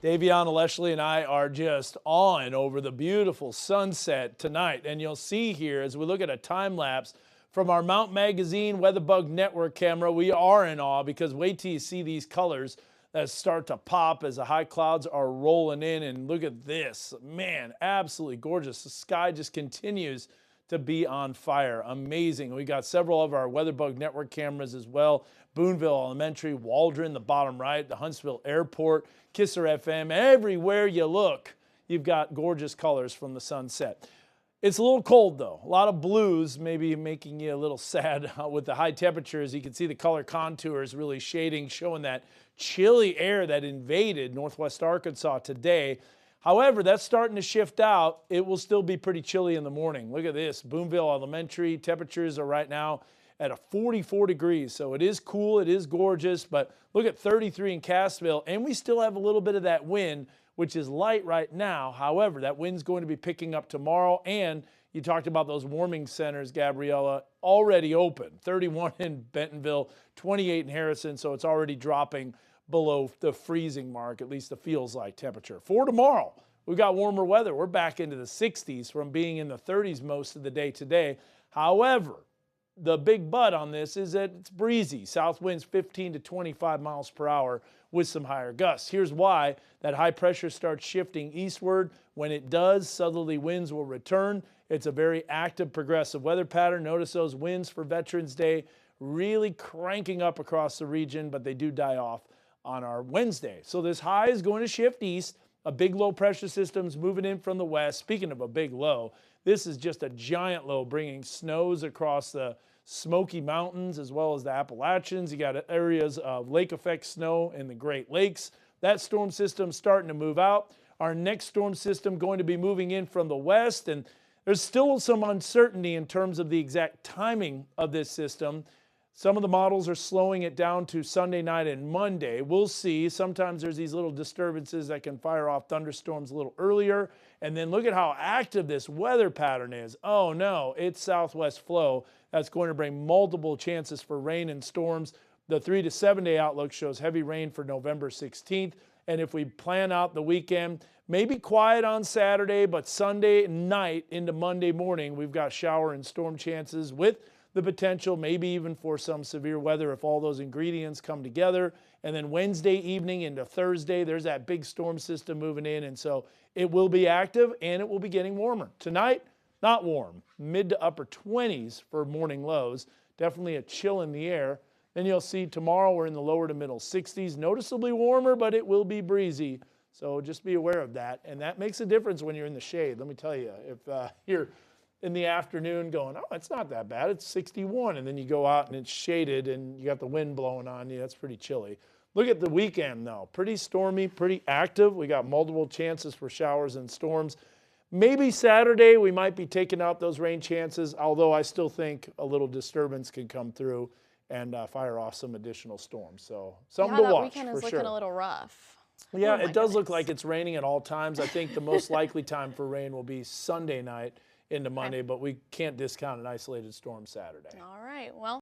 Davion Aleshly and I are just on over the beautiful sunset tonight. And you'll see here as we look at a time lapse from our Mount Magazine WeatherBug Network camera, we are in awe because wait till you see these colors that start to pop as the high clouds are rolling in. And look at this, man, absolutely gorgeous. The sky just continues to be on fire. Amazing. We got several of our WeatherBug Network cameras as well. Boonville Elementary, Waldron, the bottom right, the Huntsville Airport, Kisser FM. Everywhere you look, you've got gorgeous colors from the sunset. It's a little cold though. A lot of blues, maybe making you a little sad with the high temperatures. You can see the color contours really shading, showing that chilly air that invaded northwest Arkansas today. However, that's starting to shift out. It will still be pretty chilly in the morning. Look at this, Boonville Elementary, temperatures are right now at a 44 degrees. So it is cool, it is gorgeous, but look at 33 in Cassville, and we still have a little bit of that wind, which is light right now. However, that wind's going to be picking up tomorrow, and you talked about those warming centers, Gabriella, already open. 31 in Bentonville, 28 in Harrison, so it's already dropping below the freezing mark, at least the feels like temperature. For tomorrow, we've got warmer weather. We're back into the 60s from being in the 30s most of the day today. However, the big but on this is that it's breezy. South winds 15 to 25 miles per hour with some higher gusts. Here's why. That high pressure starts shifting eastward. When it does, southerly winds will return. It's a very active progressive weather pattern. Notice those winds for Veterans Day really cranking up across the region, but they do die off on our Wednesday. So this high is going to shift east. A big low pressure system's moving in from the west. Speaking of a big low, this is just a giant low bringing snows across the Smoky Mountains as well as the Appalachians. You got areas of lake effect snow in the Great Lakes. That storm system starting to move out. Our next storm system going to be moving in from the west, and there's still some uncertainty in terms of the exact timing of this system. Some of the models are slowing it down to Sunday night and Monday. We'll see. Sometimes there's these little disturbances that can fire off thunderstorms a little earlier. And then look at how active this weather pattern is. Oh no, it's southwest flow. That's going to bring multiple chances for rain and storms. The 3 to 7 day outlook shows heavy rain for November 16th. And if we plan out the weekend, maybe quiet on Saturday, but Sunday night into Monday morning, we've got shower and storm chances with the potential maybe even for some severe weather if all those ingredients come together. And then Wednesday evening into Thursday, there's that big storm system moving in, and so it will be active and it will be getting warmer. Tonight, not warm, mid to upper 20s for morning lows, definitely a chill in the air. Then you'll see tomorrow we're in the lower to middle 60s, noticeably warmer, but it will be breezy. So just be aware of that, and that makes a difference when you're in the shade. Let me tell you, if you're in the afternoon going, oh, it's not that bad, it's 61, and then you go out and it's shaded and you got the wind blowing on you, that's pretty chilly. Look at the weekend though, pretty stormy, pretty active. We got multiple chances for showers and storms. Maybe Saturday we might be taking out those rain chances, although I still think a little disturbance can come through and fire off some additional storms. So something to watch for sure. That weekend is looking a little rough. Yeah, it does look like it's raining at all times. I think the most likely time for rain will be Sunday night into Monday, but we can't discount an isolated storm Saturday. All right, well.